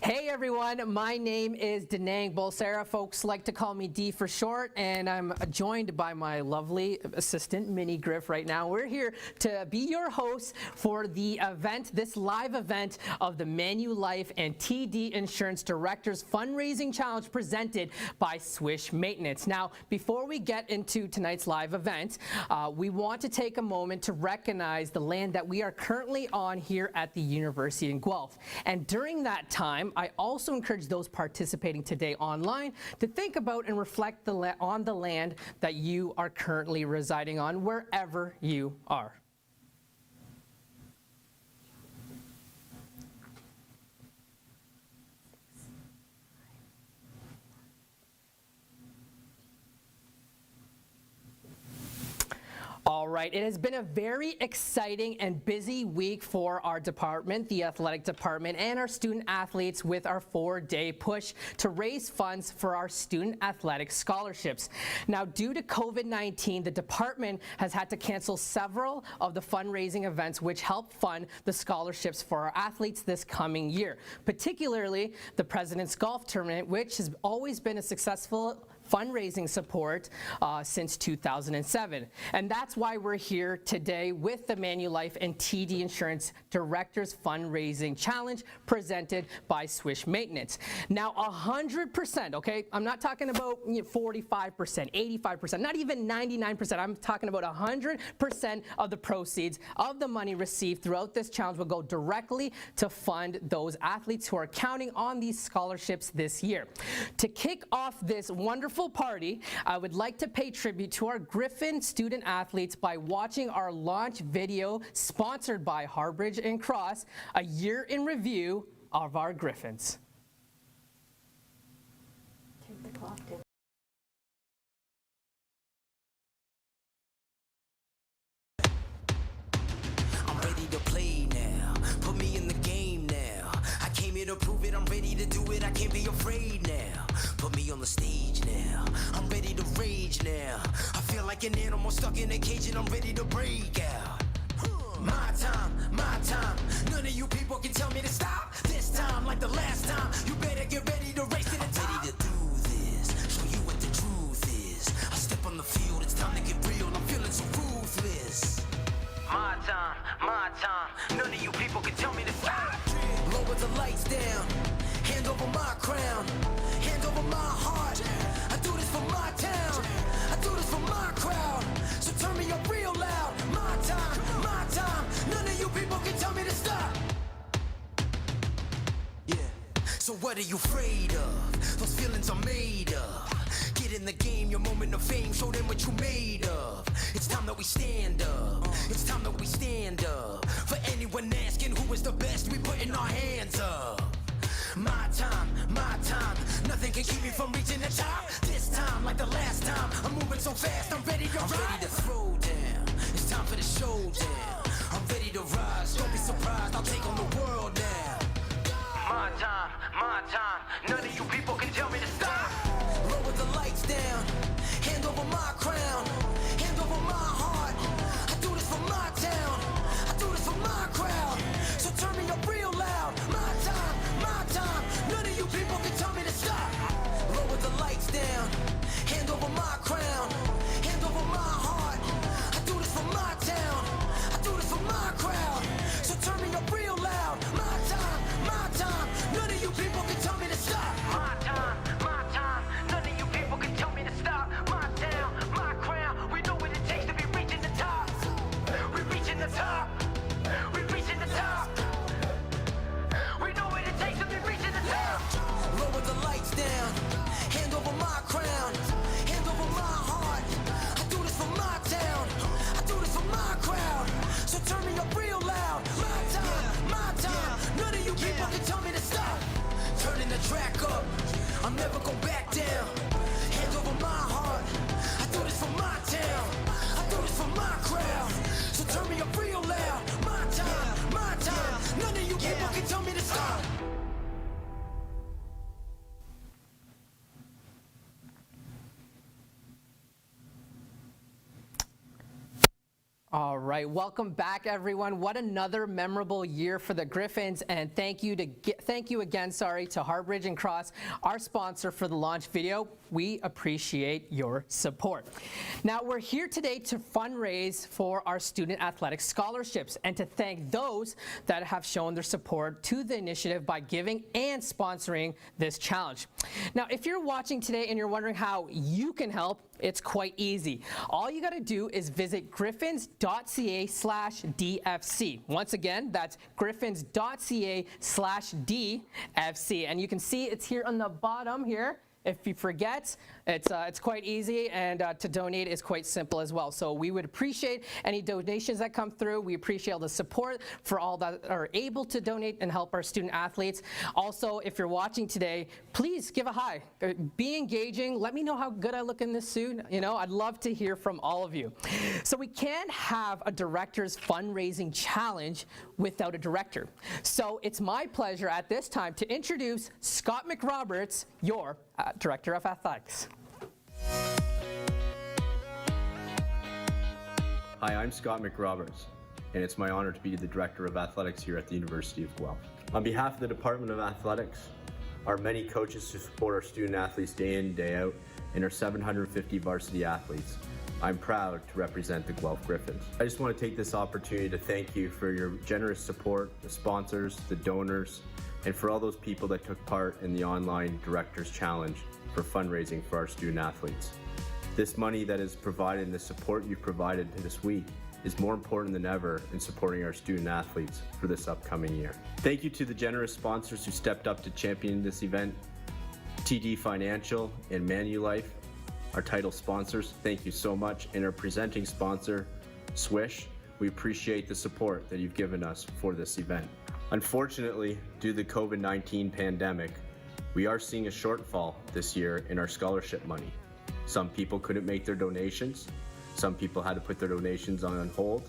Hey everyone, my name is Denang Bolsera. Folks like to call me D for short, and I'm joined by my lovely assistant, Minnie Griff, right now. We're here to be your hosts for the event, this live event of the Manulife and TD Insurance Directors Fundraising Challenge presented by Swish Maintenance. Now, before we get into tonight's live event, we want to take a moment to recognize the land that we are currently on here at the University in Guelph. And during that time, I also encourage those participating today online to think about and reflect on the land that you are currently residing on, wherever you are. All right, it has been a very exciting and busy week for our department, the athletic department, and our student athletes with our 4-day push to raise funds for our student athletic scholarships. Now, due to COVID-19, the department has had to cancel several of the fundraising events which help fund the scholarships for our athletes this coming year, particularly the President's Golf Tournament, which has always been a successful fundraising support since 2007. And that's why we're here today with the Manulife and TD Insurance Directors Fundraising Challenge presented by Swish Maintenance. Now, 100%, okay? I'm not talking about 45%, 85%, not even 99%. I'm talking about 100% of the proceeds of the money received throughout this challenge will go directly to fund those athletes who are counting on these scholarships this year. To kick off this wonderful party, I would like to pay tribute to our Gryphon student athletes by watching our launch video sponsored by Harbridge and Cross, a year in review of our Gryphons. Take the clock down. I'm ready to play now. Put me in the game now. I came here to prove it. I'm ready to do it. I can't be afraid now. Put me on the stage now. I'm ready to rage now. I feel like an animal stuck in a cage and I'm ready to break out. My time, my time. None of you people can tell me to stop. This time, like the last time, you better get ready to race to the top. I'm ready to do this, show you what the truth is. I step on the field, it's time to get real. I'm feeling so ruthless. My time, my time. None of you people can tell me to stop. Lower the lights down. Hand over my crown. Hand over my heart. I do this for my town. I do this for my crowd. So turn me up real loud. My time, my time. None of you people can tell me to stop. Yeah. So what are you afraid of? Those feelings are made of. Get in the game, your moment of fame. Show them what you made of. It's time that we stand up. It's time that we stand up. For anyone asking who is the best, we putting our hands up. My time, nothing can keep me from reaching the top. This time, like the last time, I'm moving so fast, I'm ready to rise. I'm ready to throw down, it's time for the showdown. I'm ready to rise, don't be surprised, I'll take on the world now. My time, none of you people can tell me to stop. Lower the lights down, hand over my crown, hand over my heart. I do this for my town, I do this for my crowd. So turn me up real loud. My time, none of you people can tell me to stop. Lower the lights down, hand over my crown, hand over my heart. I do this for my town, I do this for my crowd. So turn me up real loud. My time, none of you people can tell me to stop. My time, none of you people can tell me to stop. All right, welcome back, everyone. What another memorable year for the Gryphons, and thank you again, to Harbridge and Cross, our sponsor for the launch video. We appreciate your support. Now, we're here today to fundraise for our student athletic scholarships and to thank those that have shown their support to the initiative by giving and sponsoring this challenge. Now, if you're watching today and you're wondering how you can help, it's quite easy. All you got to do is visit gryphons.ca/DFC. Once again, that's gryphons.ca/DFC. And you can see it's here on the bottom here. If you forget, it's quite easy, and to donate is quite simple as well. So we would appreciate any donations that come through. We appreciate all the support for all that are able to donate and help our student athletes. Also, if you're watching today, please give a hi. Be engaging. Let me know how good I look in this suit. You know, I'd love to hear from all of you. So we can't have a director's fundraising challenge without a director. So it's my pleasure at this time to introduce Scott McRoberts, your Director of Athletics. Hi, I'm Scott McRoberts, and it's my honor to be the Director of Athletics here at the University of Guelph. On behalf of the Department of Athletics, our many coaches who support our student athletes day in, day out, and our 750 varsity athletes, I'm proud to represent the Guelph Gryphons. I just want to take this opportunity to thank you for your generous support, the sponsors, the donors, and for all those people that took part in the online Directors Challenge for fundraising for our student athletes. This money that is provided and the support you provided this week is more important than ever in supporting our student athletes for this upcoming year. Thank you to the generous sponsors who stepped up to champion this event, TD Financial and Manulife, our title sponsors. Thank you so much. And our presenting sponsor, Swish, we appreciate the support that you've given us for this event. Unfortunately, due to the COVID-19 pandemic, we are seeing a shortfall this year in our scholarship money. Some people couldn't make their donations, some people had to put their donations on hold,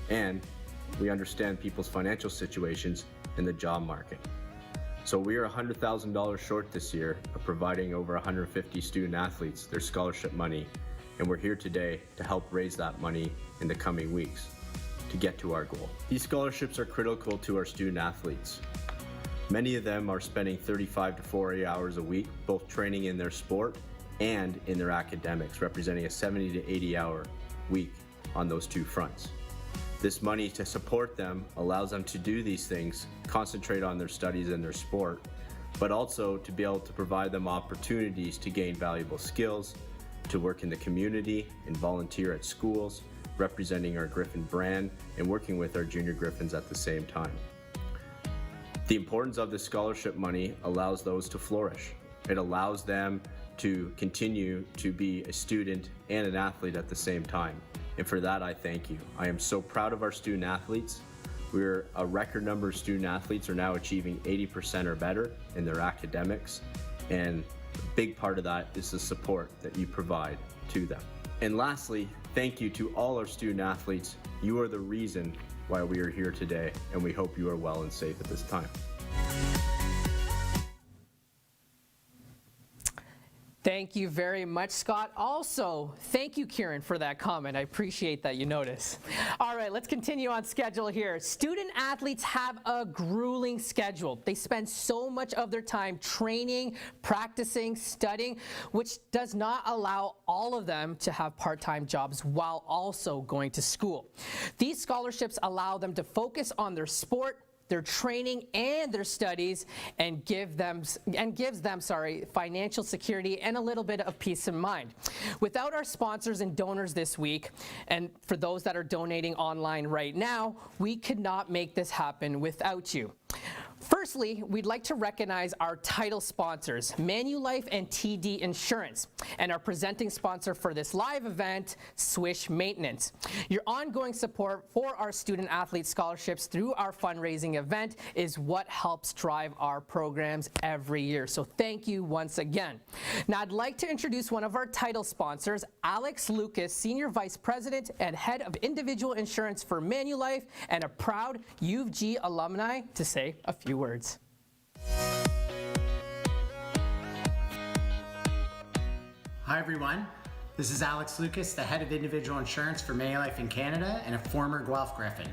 and we understand people's financial situations in the job market. So we are $100,000 short this year of providing over 150 student athletes their scholarship money, and we're here today to help raise that money in the coming weeks to get to our goal. These scholarships are critical to our student athletes. Many of them are spending 35 to 40 hours a week, both training in their sport and in their academics, representing a 70 to 80 hour week on those two fronts. This money to support them allows them to do these things, concentrate on their studies and their sport, but also to be able to provide them opportunities to gain valuable skills, to work in the community and volunteer at schools, representing our Gryphon brand and working with our junior Gryphons at the same time. The importance of the scholarship money allows those to flourish. It allows them to continue to be a student and an athlete at the same time. And for that, I thank you. I am so proud of our student athletes. A record number of student athletes are now achieving 80% or better in their academics. And a big part of that is the support that you provide to them. And lastly, thank you to all our student athletes. You are the reason why we are here today, and we hope you are well and safe at this time. Thank you very much, Scott. Also, thank you, Kieran, for that comment. I appreciate that you notice. All right, let's continue on schedule here. Student athletes have a grueling schedule. They spend so much of their time training, practicing, studying, which does not allow all of them to have part-time jobs while also going to school. These scholarships allow them to focus on their sport, their training and their studies, and gives them financial security and a little bit of peace of mind. Without our sponsors and donors this week, and for those that are donating online right now, we could not make this happen without you. Firstly, we'd like to recognize our title sponsors, Manulife and TD Insurance, and our presenting sponsor for this live event, Swish Maintenance. Your ongoing support for our student athlete scholarships through our fundraising event is what helps drive our programs every year. So thank you once again. Now I'd like to introduce one of our title sponsors, Alex Lucas, Senior Vice President and Head of Individual Insurance for Manulife, and a proud U of G alumni, to say a few words. Hi everyone, This is Alex Lucas, the head of individual insurance for Manulife in Canada and a former Guelph Gryphon.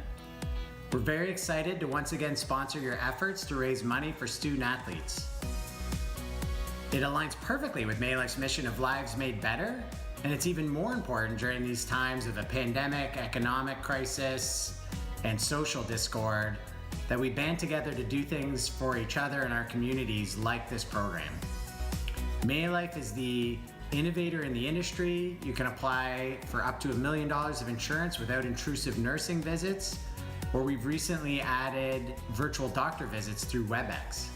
We're very excited to once again sponsor your efforts to raise money for student athletes. It aligns perfectly with Manulife's mission of lives made better, and it's even more important during these times of a pandemic, economic crisis, and social discord that we band together to do things for each other and our communities like this program. Manulife is the innovator in the industry. You can apply for up to $1 million of insurance without intrusive nursing visits, or we've recently added virtual doctor visits through WebEx.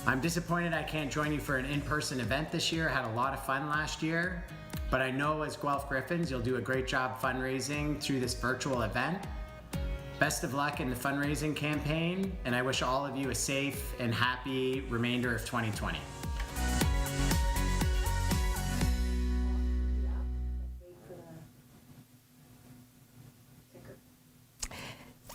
I'm disappointed I can't join you for an in-person event this year. I had a lot of fun last year, but I know as Guelph Gryphons, you'll do a great job fundraising through this virtual event. Best of luck in the fundraising campaign, and I wish all of you a safe and happy remainder of 2020.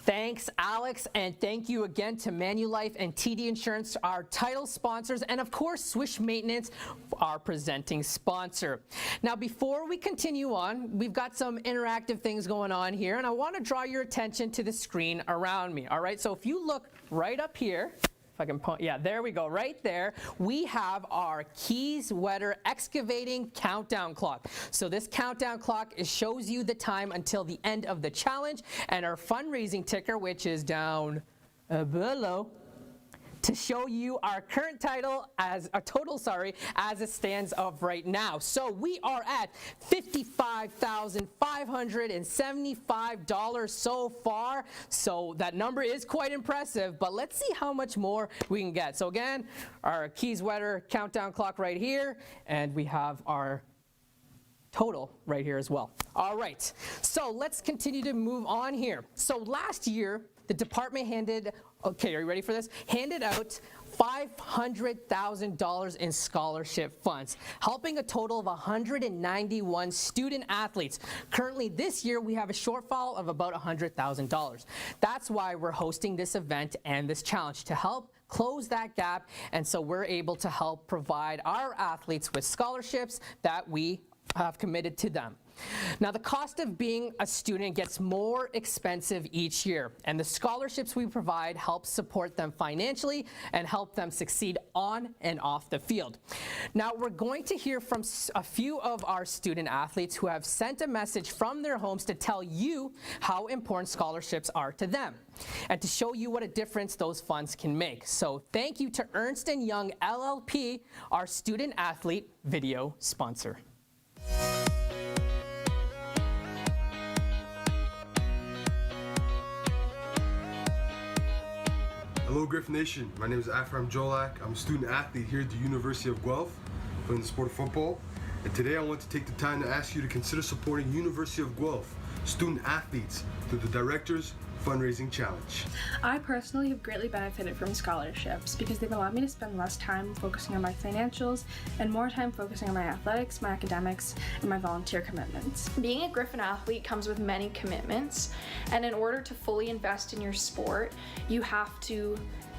Thanks, Alex, and thank you again to Manulife and TD Insurance, our title sponsors, and of course, Swish Maintenance, our presenting sponsor. Now, before we continue on, we've got some interactive things going on here, and I want to draw your attention to the screen around me, all right? So if you look right up here, if I can point, yeah, there we go, right there, we have our Keys Wetter excavating countdown clock. So this countdown clock shows you the time until the end of the challenge, and our fundraising ticker, which is down below, to show you our current total as it stands of right now. So we are at $55,575 so far. So that number is quite impressive, but let's see how much more we can get. So again, our Keys Wetter countdown clock right here, and we have our total right here as well. All right, so let's continue to move on here. So last year, the department handed out $500,000 in scholarship funds, helping a total of 191 student athletes. Currently this year, we have a shortfall of about $100,000. That's why we're hosting this event and this challenge, to help close that gap, and so we're able to help provide our athletes with scholarships that we have committed to them. Now, the cost of being a student gets more expensive each year, and the scholarships we provide help support them financially and help them succeed on and off the field. Now, we're going to hear from a few of our student athletes who have sent a message from their homes to tell you how important scholarships are to them and to show you what a difference those funds can make. So thank you to Ernst & Young LLP, our student athlete video sponsor. Hello Gryphon Nation, my name is Afram Jolak. I'm a student athlete here at the University of Guelph, playing the sport of football. And today I want to take the time to ask you to consider supporting University of Guelph student athletes through the Director's Fundraising Challenge. I personally have greatly benefited from scholarships because they've allowed me to spend less time focusing on my financials and more time focusing on my athletics, my academics, and my volunteer commitments. Being a Gryphon athlete comes with many commitments, and in order to fully invest in your sport, you have to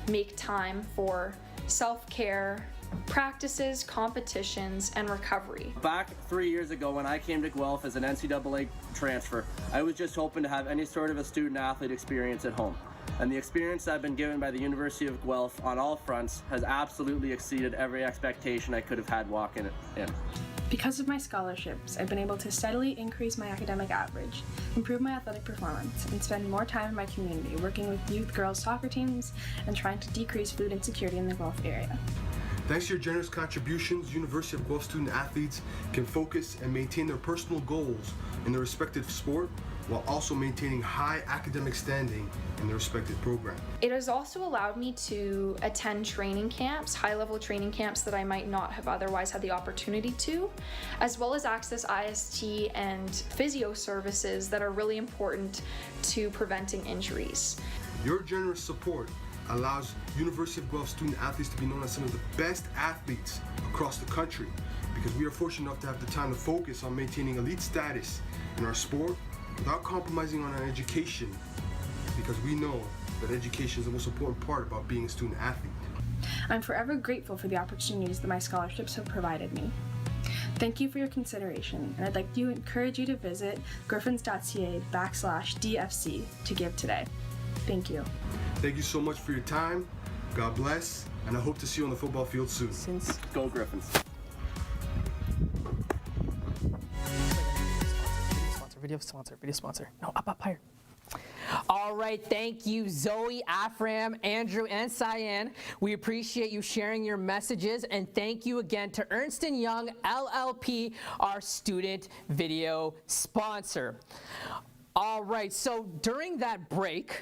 make time for self-care, practices, competitions, and recovery. Back 3 years ago when I came to Guelph as an NCAA transfer, I was just hoping to have any sort of a student athlete experience at home. And the experience I've been given by the University of Guelph on all fronts has absolutely exceeded every expectation I could have had walking in. Because of my scholarships, I've been able to steadily increase my academic average, improve my athletic performance, and spend more time in my community working with youth girls soccer teams and trying to decrease food insecurity in the Guelph area. Thanks to your generous contributions, University of Guelph student athletes can focus and maintain their personal goals in their respective sport while also maintaining high academic standing in their respective program. It has also allowed me to attend training camps, high-level training camps that I might not have otherwise had the opportunity to, as well as access IST and physio services that are really important to preventing injuries. Your generous support allows University of Guelph student athletes to be known as some of the best athletes across the country, because we are fortunate enough to have the time to focus on maintaining elite status in our sport without compromising on our education, because we know that education is the most important part about being a student athlete. I'm forever grateful for the opportunities that my scholarships have provided me. Thank you for your consideration, and I'd like to encourage you to visit gryphons.ca/DFC to give today. Thank you. Thank you so much for your time. God bless, and I hope to see you on the football field soon. Go Gryphons. Video sponsor. No, up higher. All right, thank you, Zoe, Afram, Andrew, and Cyan. We appreciate you sharing your messages, and thank you again to Ernst & Young LLP, our student video sponsor. All right, so during that break,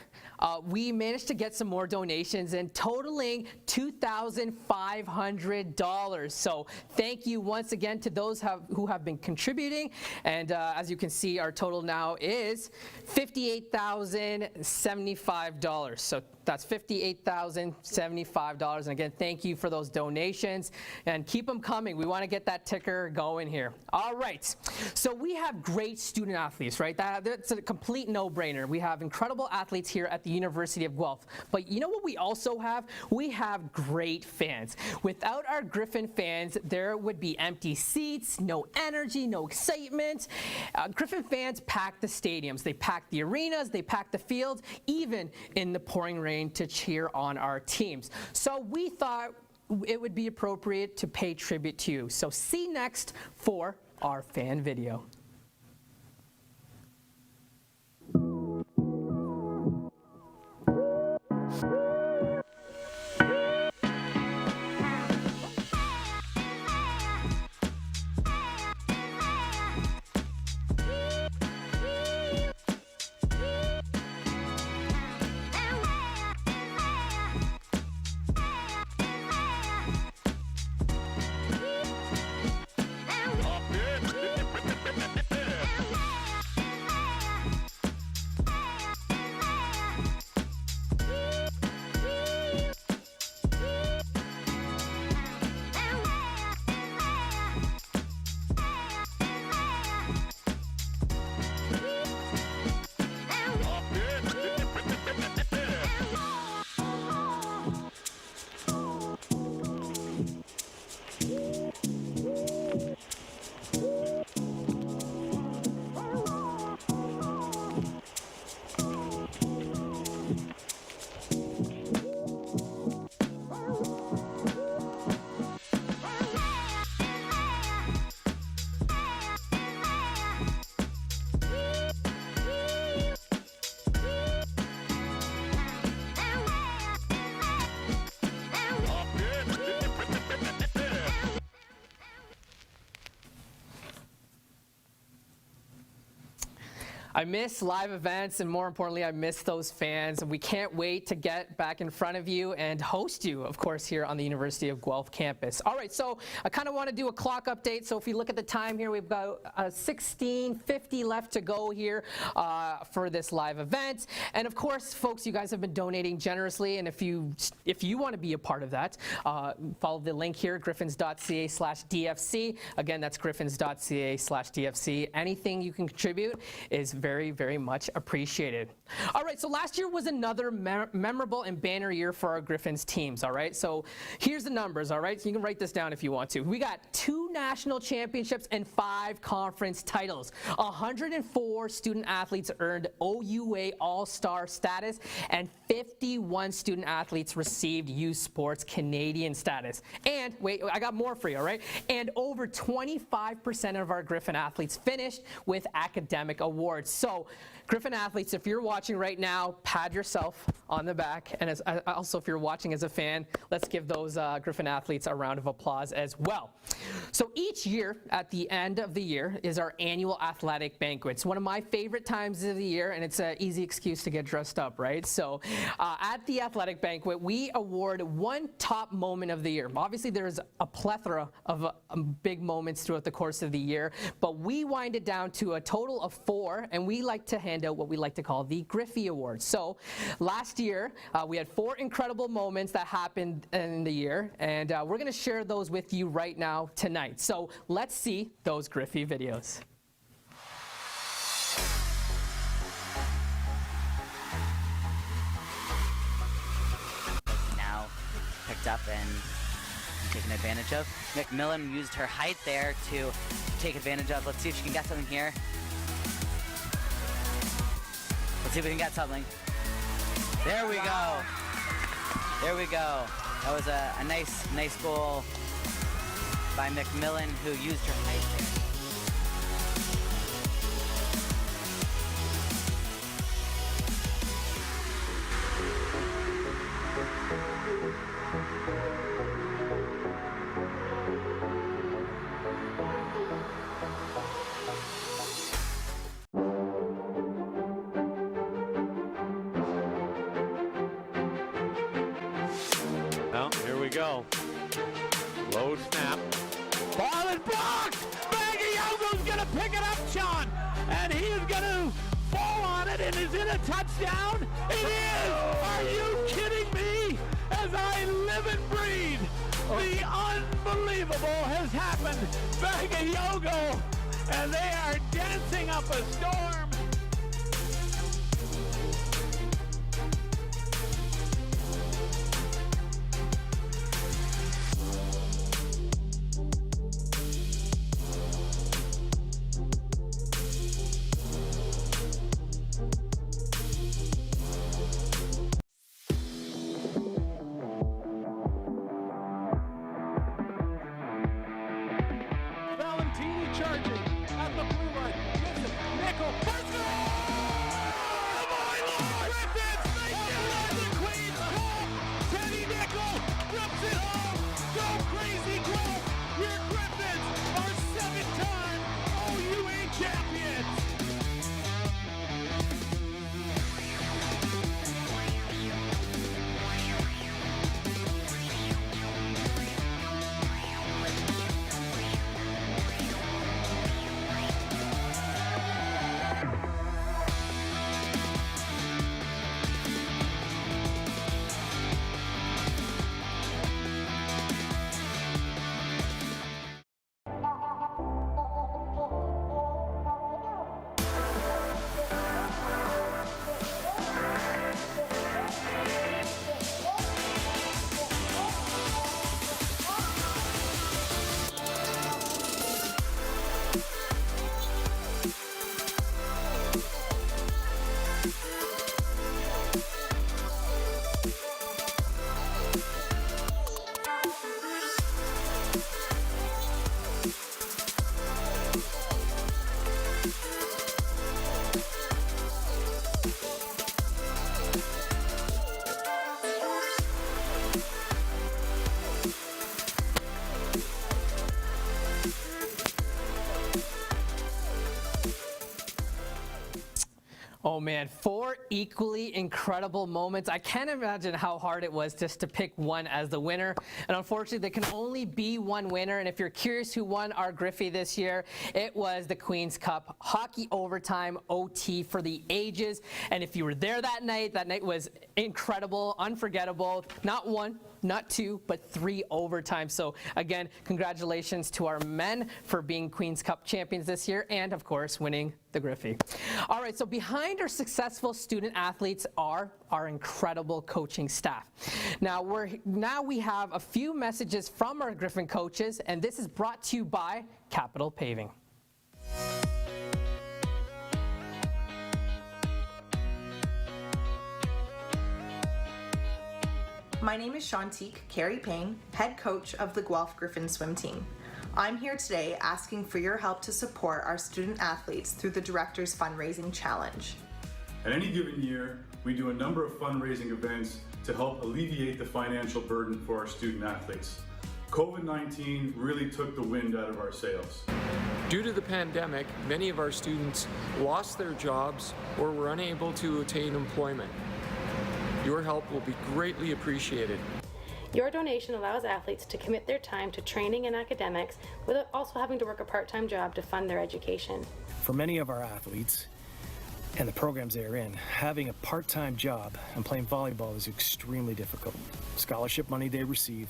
we managed to get some more donations and totaling $2,500. So thank you once again to those who have been contributing. And as you can see, our total now is $58,075. So that's $58,075. And again, thank you for those donations and keep them coming. We want to get that ticker going here. All right, so we have great student athletes, right? That's a complete no-brainer. We have incredible athletes here at the University of Guelph. But you know what we also have? We have great fans. Without our Gryphon fans, there would be empty seats, no energy, no excitement. Gryphon fans pack the stadiums. They pack the arenas, they pack the fields, even in the pouring rain to cheer on our teams. So we thought it would be appropriate to pay tribute to you. So see next for our fan video. I miss live events, and more importantly, I miss those fans. We can't wait to get back in front of you and host you, of course, here on the University of Guelph campus. All right, so I kind of want to do a clock update. So if you look at the time here, we've got 16:50 left to go here for this live event. And of course, folks, you guys have been donating generously, and if you want to be a part of that, follow the link here, gryphons.ca/DFC. Again, that's gryphons.ca/DFC. Anything you can contribute is very, very much appreciated. All right, so last year was another memorable and banner year for our Gryphons teams, all right? So here's the numbers, all right? So you can write this down if you want to. We got 2 national championships and 5 conference titles. 104 student athletes earned OUA All-Star status, and 51 student athletes received U Sports Canadian status. And wait, I got more for you, all right? And over 25% of our Gryphon athletes finished with academic awards. So Gryphon athletes, if you're watching right now, pat yourself on the back. And also, if you're watching as a fan, let's give those Gryphon athletes a round of applause as well. So each year, at the end of the year, is our annual athletic banquet. It's one of my favorite times of the year, and it's an easy excuse to get dressed up, right? So at the athletic banquet, we award one top moment of the year. Obviously, there's a plethora of big moments throughout the course of the year, but we wind it down to a total of 4, and we like to hand out what we like to call the Gryphie Awards. So last year, we had 4 incredible moments that happened in the year, and we're going to share those with you right now tonight. So let's see those Gryphie videos. Now picked up and taken advantage of. McMillan used her height there to take advantage of. Let's see if she can get something here. Let's see if we can get something. There we go. There we go. That was a nice goal by McMillan, who used her height there. Well, here we go. Low snap. Ball is blocked! Bagayongo's gonna pick it up, Sean! And he is gonna fall on it, and is it a touchdown? It is! Are you kidding me? As I live and breathe, the unbelievable has happened. Bagayongo, and they are dancing up a storm. Oh man, 4 equally incredible moments. I can't imagine how hard it was just to pick one as the winner. And unfortunately, there can only be one winner. And if you're curious who won our Gryphon this year, it was the Queen's Cup Hockey Overtime OT for the ages. And if you were there that night was incredible, unforgettable. Not one, not 2, but 3 overtimes. So again, congratulations to our men for being Queen's Cup champions this year and of course winning the Gryphon. All right, so behind our successful student athletes are our incredible coaching staff. Now we have a few messages from our Gryphon coaches, and this is brought to you by Capital Paving. My name is Shantique Carey Payne, head coach of the Guelph Gryphon swim team. I'm here today asking for your help to support our student athletes through the Director's Fundraising Challenge. At any given year, we do a number of fundraising events to help alleviate the financial burden for our student athletes. COVID-19 really took the wind out of our sails. Due to the pandemic, many of our students lost their jobs or were unable to attain employment. Your help will be greatly appreciated. Your donation allows athletes to commit their time to training and academics without also having to work a part-time job to fund their education. For many of our athletes and the programs they're in, having a part-time job and playing volleyball is extremely difficult. Scholarship money they receive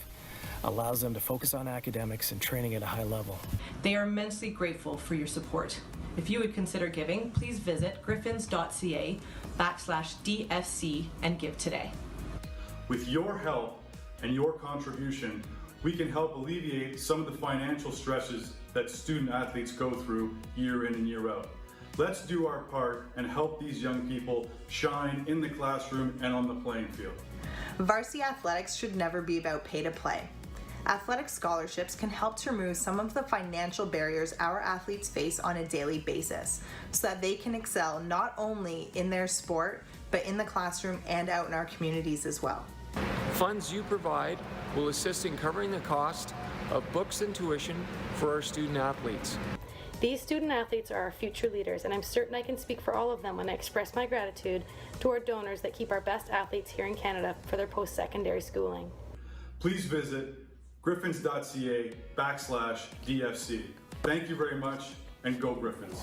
allows them to focus on academics and training at a high level. They are immensely grateful for your support. If you would consider giving, please visit gryphons.ca/DFC and give today. With your help and your contribution, we can help alleviate some of the financial stresses that student athletes go through year in and year out. Let's do our part and help these young people shine in the classroom and on the playing field. Varsity athletics should never be about pay to play. Athletic scholarships can help to remove some of the financial barriers our athletes face on a daily basis so that they can excel not only in their sport, but in the classroom and out in our communities as well. Funds you provide will assist in covering the cost of books and tuition for our student athletes. These student athletes are our future leaders, and I'm certain I can speak for all of them when I express my gratitude to our donors that keep our best athletes here in Canada for their post-secondary schooling. Please visit gryphons.ca/DFC. Thank you very much, and go Gryphons.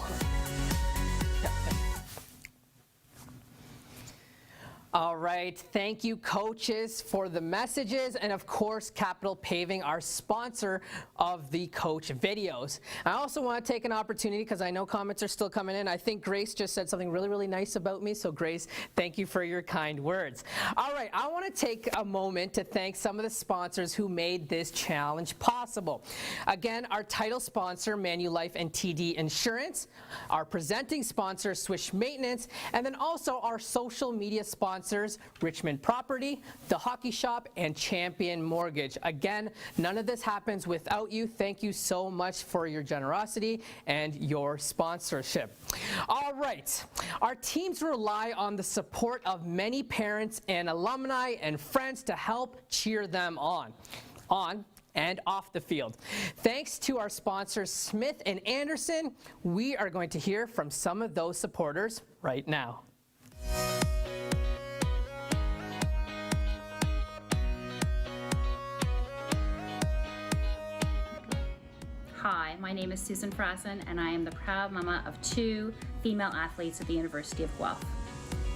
All right, thank you coaches for the messages, and of course Capital Paving, our sponsor of the coach videos. I also want to take an opportunity, because I know comments are still coming in. I think Grace just said something really, really nice about me, so Grace, thank you for your kind words. All right, I want to take a moment to thank some of the sponsors who made this challenge possible. Again, our title sponsor, Manulife and TD Insurance, our presenting sponsor, Swish Maintenance, and then also our social media sponsors, Richmond Property, The Hockey Shop, and Champion Mortgage. Again, none of this happens without you. Thank you so much for your generosity and your sponsorship. All right, our teams rely on the support of many parents and alumni and friends to help cheer them on and off the field. Thanks to our sponsors, Smith & Anderson, we are going to hear from some of those supporters right now. Hi, my name is Susan Frassen, and I am the proud mama of 2 female athletes at the University of Guelph.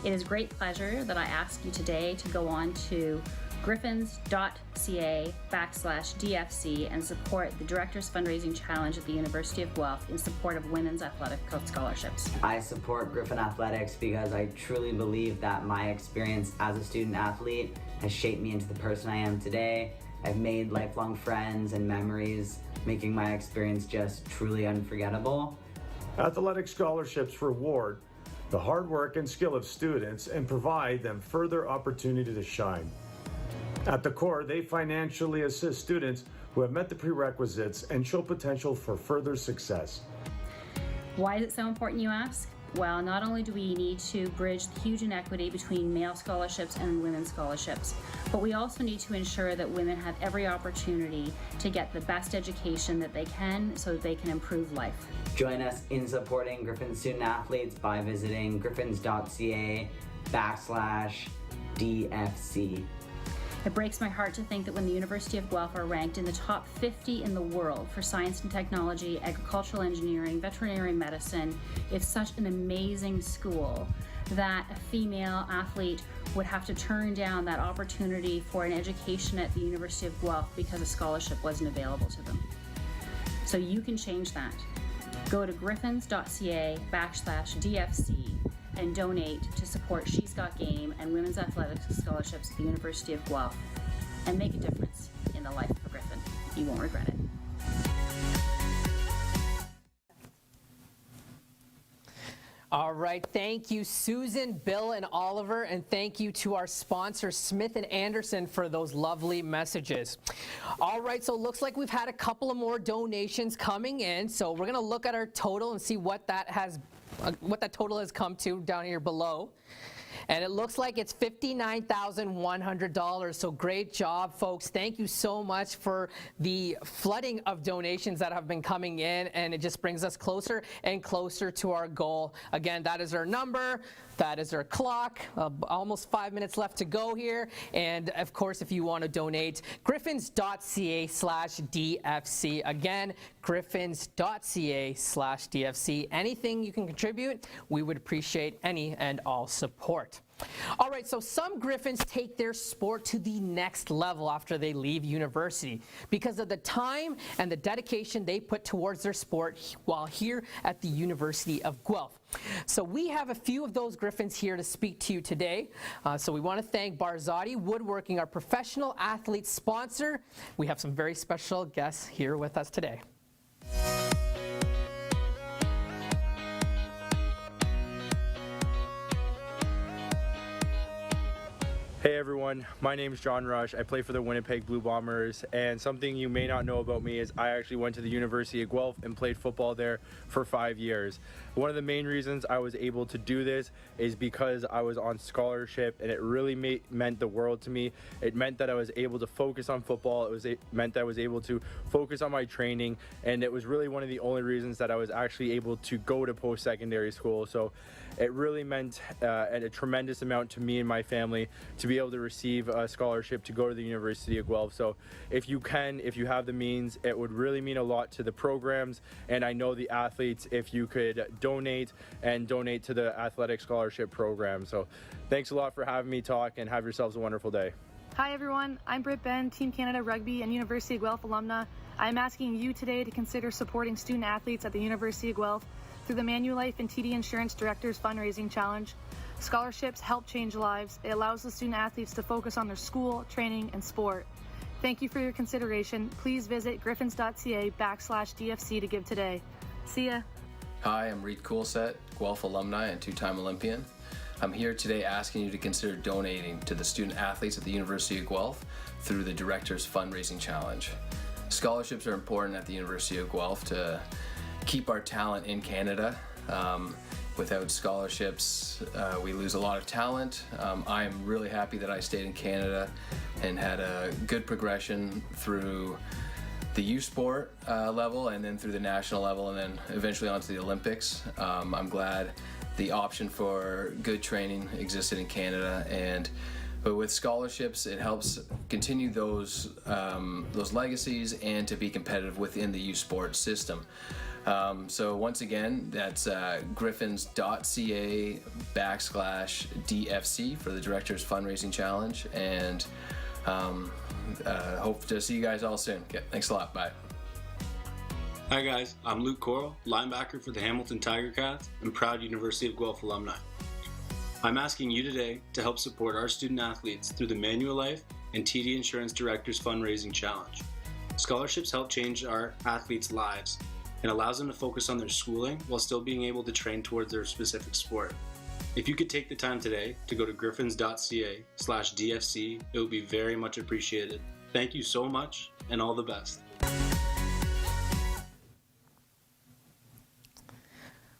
It is a great pleasure that I ask you today to go on to gryphons.ca/DFC and support the Director's Fundraising Challenge at the University of Guelph in support of women's athletic scholarships. I support Gryphon Athletics because I truly believe that my experience as a student athlete has shaped me into the person I am today. I've made lifelong friends and memories, making my experience just truly unforgettable. Athletic scholarships reward the hard work and skill of students and provide them further opportunity to shine. At the core, they financially assist students who have met the prerequisites and show potential for further success. Why is it so important, you ask? Well, not only do we need to bridge the huge inequity between male scholarships and women's scholarships, but we also need to ensure that women have every opportunity to get the best education that they can so that they can improve life. Join us in supporting Gryphon student athletes by visiting gryphons.ca/DFC. It breaks my heart to think that when the University of Guelph are ranked in the top 50 in the world for science and technology, agricultural engineering, veterinary medicine, it's such an amazing school that a female athlete would have to turn down that opportunity for an education at the University of Guelph because a scholarship wasn't available to them. So you can change that. Go to gryphons.ca/DFC and donate to support She's Got Game and women's athletics scholarships at the University of Guelph and make a difference in the life of a Gryphon. You won't regret it. All right, thank you Susan, Bill, and Oliver, and thank you to our sponsor Smith & Anderson for those lovely messages. All right, so it looks like we've had a couple of more donations coming in, so we're gonna look at our total and see what that total has come to down here below. And it looks like it's $59,100. So great job, folks. Thank you so much for the flooding of donations that have been coming in, and it just brings us closer and closer to our goal. Again, that is our number. That is our clock. Almost 5 minutes left to go here. And of course, if you want to donate, gryphons.ca/DFC. Again, gryphons.ca/DFC. Anything you can contribute, we would appreciate any and all support. sport. All right, so some Gryphons take their sport to the next level after they leave university because of the time and the dedication they put towards their sport while here at the University of Guelph. So we have a few of those Gryphons here to speak to you today. So we want to thank Barzati Woodworking, our professional athlete sponsor. We have some very special guests here with us today. Hey everyone, my name is John Rush. I play for the Winnipeg Blue Bombers, and something you may not know about me is I actually went to the University of Guelph and played football there for 5 years. One of the main reasons I was able to do this is because I was on scholarship, and it really meant the world to me. It meant that I was able to focus on football. It meant that I was able to focus on my training, and it was really one of the only reasons that I was actually able to go to post-secondary school. So it really meant a tremendous amount to me and my family to be able to receive a scholarship to go to the University of Guelph. So if you have the means, it would really mean a lot to the programs, and I know the athletes if you could donate to the athletic scholarship program. So thanks a lot for having me talk, and have yourselves a wonderful day. Hi everyone, I'm Britt Ben, Team Canada Rugby and University of Guelph alumna. I'm asking you today to consider supporting student athletes at the University of Guelph through the Manulife and TD Insurance Directors Fundraising Challenge. Scholarships help change lives. It allows the student athletes to focus on their school, training, and sport. Thank you for your consideration. Please visit gryphons.ca/DFC to give today. See ya. Hi, I'm Reed Coolset, Guelph alumni and two-time Olympian. I'm here today asking you to consider donating to the student athletes at the University of Guelph through the Directors Fundraising Challenge. Scholarships are important at the University of Guelph to keep our talent in Canada. Without scholarships, we lose a lot of talent. I am really happy that I stayed in Canada and had a good progression through the youth sport level, and then through the national level, and then eventually onto the Olympics. I'm glad the option for good training existed in Canada, but with scholarships, it helps continue those legacies and to be competitive within the youth sport system. So once again, that's gryphons.ca/DFC for the Directors Fundraising Challenge, and hope to see you guys all soon. Okay, thanks a lot. Bye. Hi guys, I'm Luke Coral, linebacker for the Hamilton Tiger Cats and proud University of Guelph alumni. I'm asking you today to help support our student athletes through the Manulife and TD Insurance Directors Fundraising Challenge. Scholarships help change our athletes' lives and allows them to focus on their schooling while still being able to train towards their specific sport. If you could take the time today to go to gryphons.ca/DFC, it would be very much appreciated. Thank you so much, and all the best.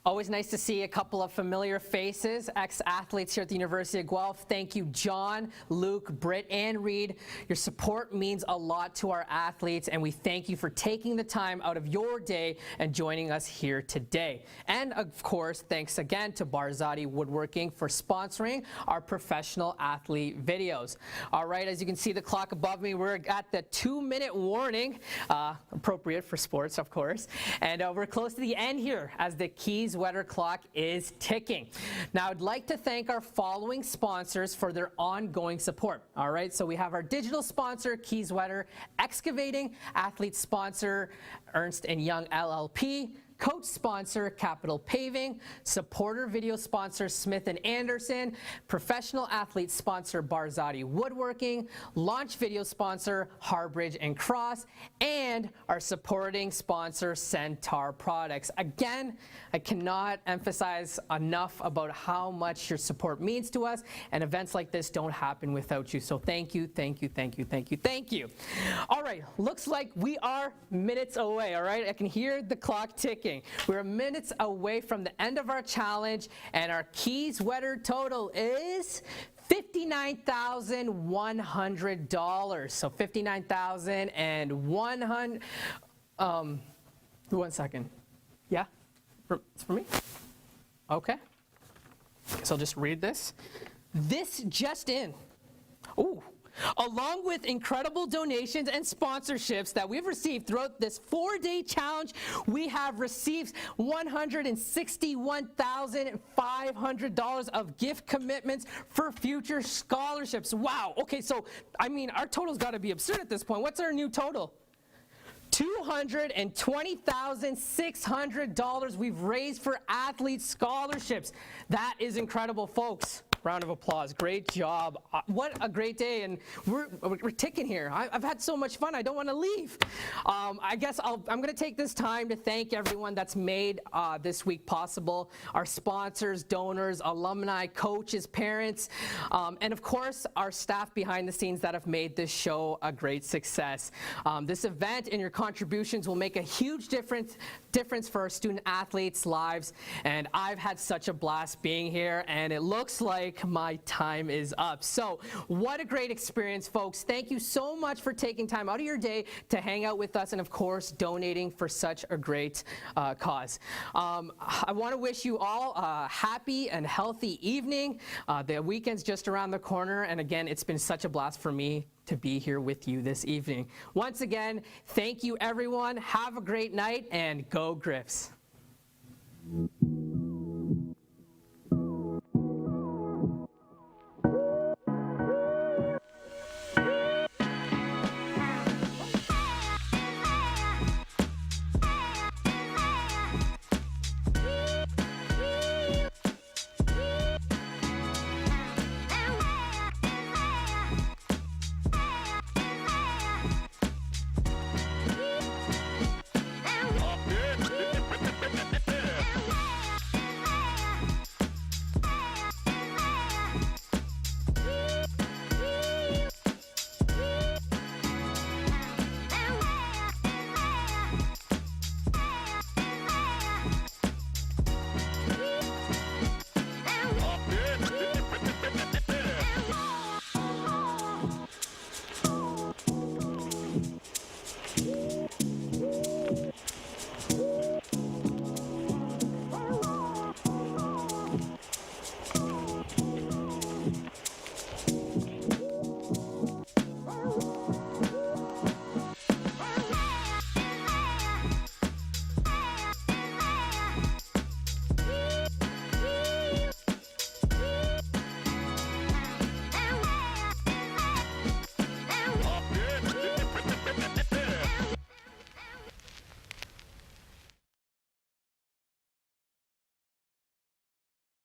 Always nice to see a couple of familiar faces, ex-athletes here at the University of Guelph. Thank you, John, Luke, Britt, and Reed. Your support means a lot to our athletes, and we thank you for taking the time out of your day and joining us here today. And of course, thanks again to Barzati Woodworking for sponsoring our professional athlete videos. All right, as you can see the clock above me, we're at the 2-minute warning, appropriate for sports, of course. And we're close to the end here as the Keys Wetter clock is ticking. Now, I'd like to thank our following sponsors for their ongoing support. All right, so we have our digital sponsor, Keys Wetter, excavating, athlete sponsor, Ernst & Young LLP, coach sponsor, Capital Paving, supporter video sponsor, Smith & Anderson, professional athlete sponsor, Barzati Woodworking, launch video sponsor, Harbridge & Cross, and our supporting sponsor, Centaur Products. Again, I cannot emphasize enough about how much your support means to us, and events like this don't happen without you. So thank you, thank you, thank you, thank you, thank you. All right, looks like we are minutes away, all right? I can hear the clock ticking. We're minutes away from the end of our challenge, and our Keys Wetter total is $59,100. So $59,100. 1 second. Yeah? It's for me? Okay. So I'll just read this. This just in. Ooh. Along with incredible donations and sponsorships that we've received throughout this 4-day challenge, we have received $161,500 of gift commitments for future scholarships. Wow. Okay, so I mean, our total's got to be absurd at this point. What's our new total? $220,600 we've raised for athlete scholarships. That is incredible, folks. Round of applause. Great job. What a great day, and we're ticking here. I've had so much fun. I don't want to leave. I guess I'm going to take this time to thank everyone that's made this week possible. Our sponsors, donors, alumni, coaches, parents, and of course, our staff behind the scenes that have made this show a great success. This event and your contributions will make a huge difference for our student athletes' lives, and I've had such a blast being here, and it looks like my time is up. So what a great experience, folks. Thank you so much for taking time out of your day to hang out with us and, of course, donating for such a great cause. I want to wish you all a happy and healthy evening. The weekend's just around the corner, and again, it's been such a blast for me to be here with you this evening. Once again, thank you, everyone. Have a great night, and go Gryphs.